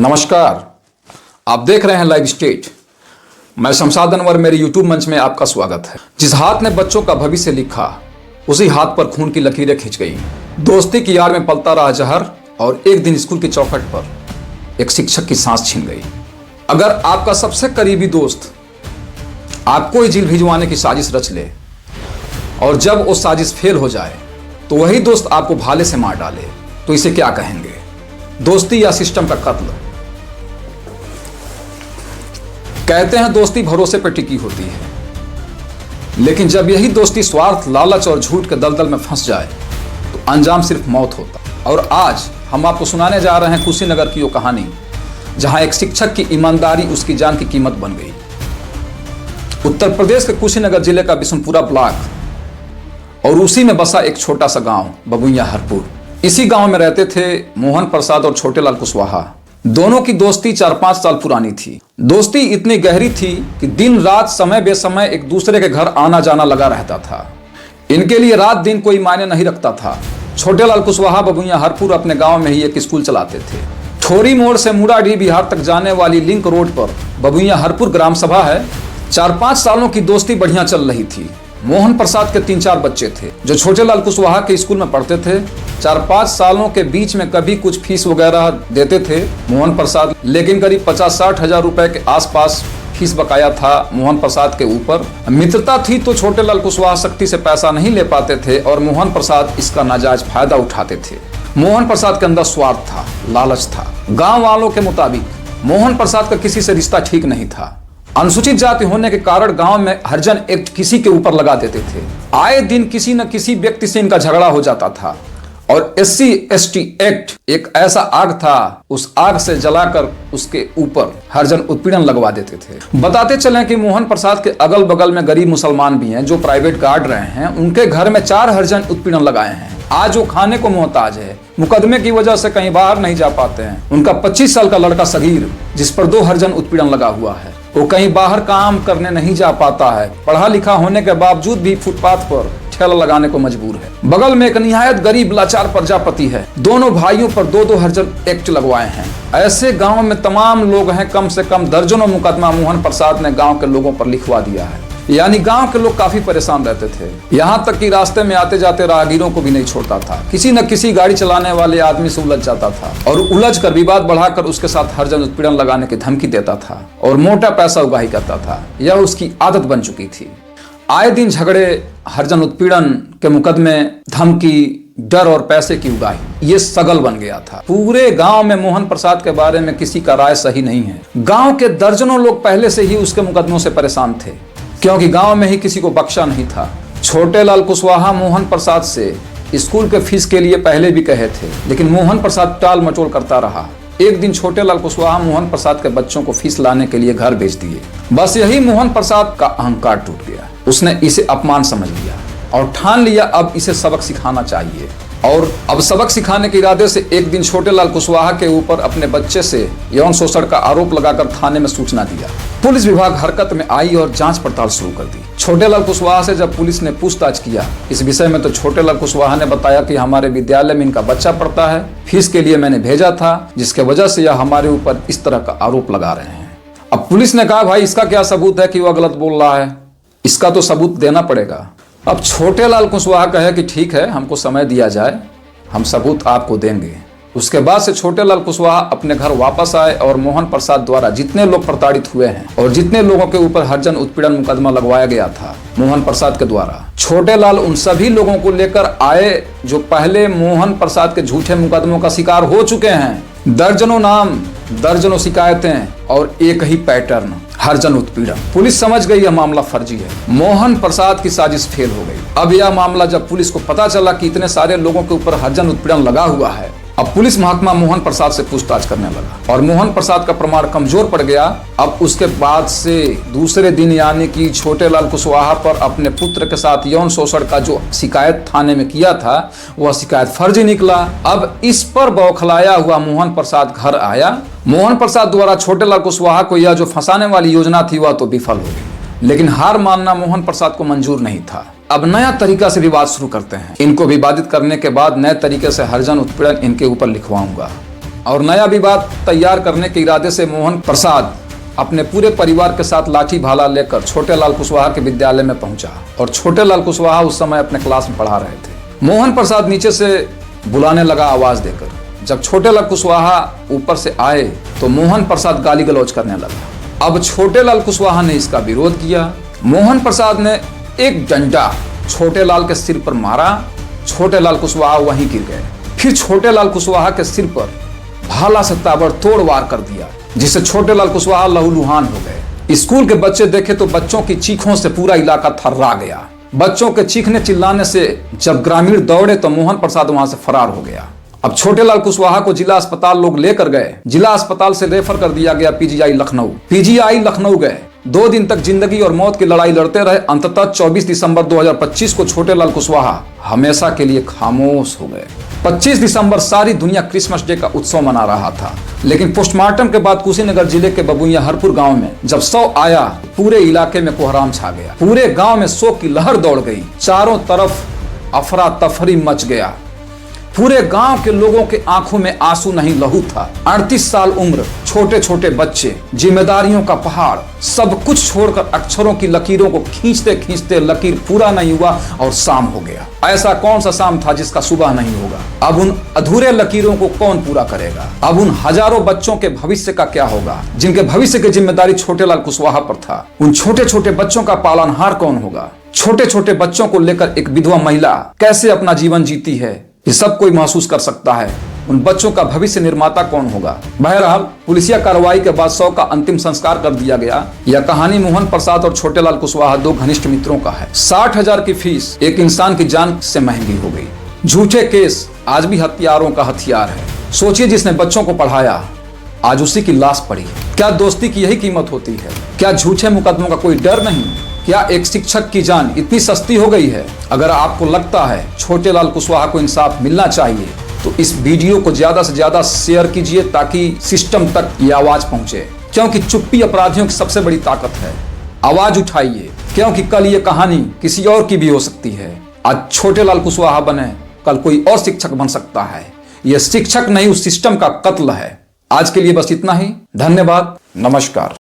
नमस्कार, आप देख रहे हैं लाइव स्टेट। मैं शमशाद अनवर, मेरे यूट्यूब मंच में आपका स्वागत है। जिस हाथ ने बच्चों का भविष्य लिखा, उसी हाथ पर खून की लकीरें खिंच गई। दोस्ती की आड़ में पलता रहा जहर, और एक दिन स्कूल की चौखट पर एक शिक्षक की सांस छिन गई। अगर आपका सबसे करीबी दोस्त आपको ही जेल भिजवाने की साजिश रच ले, और जब वो साजिश फेल हो जाए तो वही दोस्त आपको भाले से मार डाले, तो इसे क्या कहेंगे? दोस्ती या सिस्टम का कत्ल? कहते हैं दोस्ती भरोसे पर टिकी होती है, लेकिन जब यही दोस्ती स्वार्थ, लालच और झूठ के दलदल में फंस जाए तो अंजाम सिर्फ मौत होता। और आज हम आपको सुनाने जा रहे हैं कुशीनगर की वो कहानी, जहां एक शिक्षक की ईमानदारी उसकी जान की कीमत बन गई। उत्तर प्रदेश के कुशीनगर जिले का बिशुनपुरा ब्लॉक और उसी में बसा एक छोटा सा गांव बबुइया हरपुर। इसी गांव में रहते थे मोहन प्रसाद और छोटेलाल कुशवाहा। दोनों की दोस्ती 4-5 साल पुरानी थी। दोस्ती इतनी गहरी थी कि दिन रात समय बेसमय एक दूसरे के घर आना जाना लगा रहता था। इनके लिए रात दिन कोई मायने नहीं रखता था। छोटेलाल कुशवाहा बबुइया हरपुर अपने गांव में ही एक स्कूल चलाते थे। ठोरी मोड़ से मुराडीह बिहार तक जाने वाली लिंक रोड पर बबुइया हरपुर ग्राम सभा है। 4-5 सालों की दोस्ती बढ़िया चल रही थी। मोहन प्रसाद के 3-4 बच्चे थे जो छोटेलाल कुशवाहा के स्कूल में पढ़ते थे। 4-5 सालों के बीच में कभी कुछ फीस वगैरह देते थे मोहन प्रसाद, लेकिन करीब 50-60 हजार रुपए के आसपास फीस बकाया था मोहन प्रसाद के ऊपर। मित्रता थी तो छोटेलाल कुशवाहा सख्ती से पैसा नहीं ले पाते थे और मोहन प्रसाद इसका नाजायज फायदा उठाते थे। मोहन प्रसाद के अंदर स्वार्थ था, लालच था। गाँव वालों के मुताबिक मोहन प्रसाद का किसी से रिश्ता ठीक नहीं था। अनुसूचित जाति होने के कारण गांव में हरिजन एक्ट किसी के ऊपर लगा देते थे। आए दिन किसी न किसी व्यक्ति से इनका झगड़ा हो जाता था। और SC/ST एक्ट एक ऐसा आग था, उस आग से जलाकर उसके ऊपर हरिजन उत्पीड़न लगवा देते थे। बताते चलें कि मोहन प्रसाद के अगल बगल में गरीब मुसलमान भी हैं जो प्राइवेट गार्ड रहे हैं। उनके घर में 4 हरिजन उत्पीड़न लगाए हैं। आज वो खाने को मोहताज है, मुकदमे की वजह से कहीं बाहर नहीं जा पाते हैं। उनका 25 साल का लड़का सगीर, जिस पर 2 हरिजन उत्पीड़न लगा हुआ है, वो कहीं बाहर काम करने नहीं जा पाता है। पढ़ा लिखा होने के बावजूद भी फुटपाथ पर ठेला लगाने को मजबूर है। बगल में एक निहायत गरीब लाचार प्रजापति है। दोनों भाइयों पर 2-2 हरिजन एक्ट लगवाए हैं। ऐसे गांव में तमाम लोग हैं, कम से कम दर्जनों मुकदमा मोहन प्रसाद ने गांव के लोगों पर लिखवा दिया है। यानी गांव के लोग काफी परेशान रहते थे। यहाँ तक कि रास्ते में आते जाते राहगीरों को भी नहीं छोड़ता था। किसी न किसी गाड़ी चलाने वाले आदमी से उलझ जाता था और उलझ कर विवाद बढ़ाकर उसके साथ हरिजन उत्पीड़न लगाने की धमकी देता था और मोटा पैसा उगाही करता था। यह उसकी आदत बन चुकी थी। आए दिन झगड़े, हरिजन उत्पीड़न के मुकदमे, धमकी, डर और पैसे की उगाही, ये सगल बन गया था। पूरे गांव में मोहन प्रसाद के बारे में किसी का राय सही नहीं है। गांव के दर्जनों लोग पहले से ही उसके मुकदमों से परेशान थे, क्योंकि गांव में ही किसी को बख्शा नहीं था। छोटेलाल कुशवाहा मोहन प्रसाद से स्कूल के फीस के लिए पहले भी कहे थे, लेकिन मोहन प्रसाद टाल मटोल करता रहा। एक दिन छोटेलाल कुशवाहा मोहन प्रसाद के बच्चों को फीस लाने के लिए घर भेज दिए। बस यही मोहन प्रसाद का अहंकार टूट गया। उसने इसे अपमान समझ लिया और ठान लिया अब इसे सबक सिखाना चाहिए। और अब सबक सिखाने के इरादे से एक दिन छोटेलाल कुशवाहा के ऊपर अपने बच्चे से यौन शोषण का आरोप लगाकर थाने में सूचना दिया। पुलिस विभाग हरकत में आई और जांच पड़ताल शुरू कर दी। छोटेलाल कुशवाहा से जब पुलिस ने पूछताछ किया इस विषय में, तो छोटेलाल कुशवाहा ने बताया कि हमारे विद्यालय में इनका बच्चा पढ़ता है, फीस के लिए मैंने भेजा था, जिसके वजह से यह हमारे ऊपर इस तरह का आरोप लगा रहे हैं। अब पुलिस ने कहा, भाई इसका क्या सबूत है कि वह गलत बोल रहा है? इसका तो सबूत देना पड़ेगा। अब छोटेलाल कुशवाहा कहे कि ठीक है, हमको समय दिया जाए, हम सबूत आपको देंगे। उसके बाद से छोटेलाल कुशवाहा अपने घर वापस आए और मोहन प्रसाद द्वारा जितने लोग प्रताड़ित हुए हैं और जितने लोगों के ऊपर हरिजन उत्पीड़न मुकदमा लगवाया गया था मोहन प्रसाद के द्वारा, छोटेलाल उन सभी लोगों को लेकर आए जो पहले मोहन प्रसाद के झूठे मुकदमों का शिकार हो चुके हैं। दर्जनों नाम, दर्जनों शिकायतें और एक ही पैटर्न, हरिजन उत्पीड़न। पुलिस समझ गई यह मामला फर्जी है। मोहन प्रसाद की साजिश फेल हो गई। अब यह मामला जब पुलिस को पता चला कि इतने सारे लोगों के ऊपर हरिजन उत्पीड़न लगा हुआ है, अब पुलिस महात्मा मोहन प्रसाद से पूछताछ करने लगा और मोहन प्रसाद का प्रमाण कमजोर पड़ गया। अब उसके बाद से दूसरे दिन, यानी कि छोटेलाल कुशवाहा पर अपने पुत्र के साथ यौन शोषण का जो शिकायत थाने में किया था, वह शिकायत फर्जी निकला। अब इस पर बौखलाया हुआ मोहन प्रसाद घर आया। मोहन प्रसाद द्वारा छोटेलाल कुशवाहा को यह जो फंसाने वाली योजना थी वह तो विफल हो गई, लेकिन हार मानना मोहन प्रसाद को मंजूर नहीं था। अब नया तरीका से विवाद शुरू करते हैं। इनको विवादित करने के बाद नए तरीके से हरिजन उत्पीड़न इनके ऊपर लिखवाऊंगा। और नया विवाद तैयार करने के इरादे से मोहन प्रसाद अपने पूरे परिवार के साथ लाठी भाला लेकर छोटेलाल कुशवाहा के विद्यालय में पहुंचा और छोटेलाल कुशवाहा उस समय अपने क्लास में पढ़ा रहे थे। मोहन प्रसाद नीचे से बुलाने लगा आवाज देकर। जब छोटेलाल कुशवाहा ऊपर से आए तो मोहन प्रसाद गाली गलौज करने लगा। अब छोटेलाल कुशवाहा ने इसका विरोध किया। मोहन प्रसाद ने एक डंडा छोटेलाल के सिर पर मारा। छोटेलाल कुशवाहा वहीं गिर गए। फिर छोटेलाल कुशवाहा के सिर पर भाला से ताबड़तोड़ वार कर दिया, जिससे छोटेलाल कुशवाहा लहूलुहान हो गए। स्कूल के बच्चे देखे तो बच्चों की चीखों से पूरा इलाका थर्रा गया। बच्चों के चीखने चिल्लाने से जब ग्रामीण दौड़े तो मोहन प्रसाद वहां से फरार हो गया। अब छोटेलाल कुशवाहा को जिला अस्पताल लोग लेकर गए। जिला अस्पताल से रेफर कर दिया गया पीजीआई लखनऊ। पीजीआई लखनऊ गए। 2 दिन तक जिंदगी और मौत की लड़ाई लड़ते रहे। अंततः 24 दिसंबर 2025 को छोटेलाल कुशवाहा हमेशा के लिए खामोश हो गए। 25 दिसंबर सारी दुनिया क्रिसमस डे का उत्सव मना रहा था, लेकिन पोस्टमार्टम के बाद कुशीनगर जिले के बबुइया हरपुर गांव में जब शव आया, पूरे इलाके में कोहराम छा गया। पूरे गांव में शोक की लहर दौड़ गई। चारों तरफ अफरा तफरी मच गया। पूरे गांव के लोगों के आंखों में आंसू नहीं लहू था। 38 साल उम्र, छोटे छोटे बच्चे, जिम्मेदारियों का पहाड़, सब कुछ छोड़कर अक्षरों की लकीरों को खींचते खींचते लकीर पूरा नहीं हुआ और शाम हो गया। ऐसा कौन सा शाम था जिसका सुबह नहीं होगा? अब उन अधूरे लकीरों को कौन पूरा करेगा? अब उन हजारों बच्चों के भविष्य का क्या होगा, जिनके भविष्य की जिम्मेदारी छोटेलाल कुशवाहा पर था? उन छोटे छोटे बच्चों का पालनहार कौन होगा? छोटे छोटे बच्चों को लेकर एक विधवा महिला कैसे अपना जीवन जीती है, ये सब कोई महसूस कर सकता है। उन बच्चों का भविष्य निर्माता कौन होगा? बहरहाल पुलिसिया कार्रवाई के बाद शव का अंतिम संस्कार कर दिया गया। यह कहानी मोहन प्रसाद और छोटेलाल कुशवाहा 2 घनिष्ठ मित्रों का है। 60,000 की फीस एक इंसान की जान से महंगी हो गई। झूठे केस आज भी हत्यारों का हथियार है। सोचिए, जिसने बच्चों को पढ़ाया आज उसी की लाश पड़ी। क्या दोस्ती की यही कीमत होती है? क्या झूठे मुकदमों का कोई डर नहीं? क्या एक शिक्षक की जान इतनी सस्ती हो गई है? अगर आपको लगता है छोटेलाल कुशवाहा को इंसाफ मिलना चाहिए तो इस वीडियो को ज्यादा से ज्यादा शेयर कीजिए ताकि सिस्टम तक ये आवाज पहुंचे, क्योंकि चुप्पी अपराधियों की सबसे बड़ी ताकत है। आवाज उठाइए, क्योंकि कल ये कहानी किसी और की भी हो सकती है। आज छोटेलाल कुशवाहा बने, कल कोई और शिक्षक बन सकता है। यह शिक्षक नहीं, उस सिस्टम का कत्ल है। आज के लिए बस इतना ही। धन्यवाद, नमस्कार।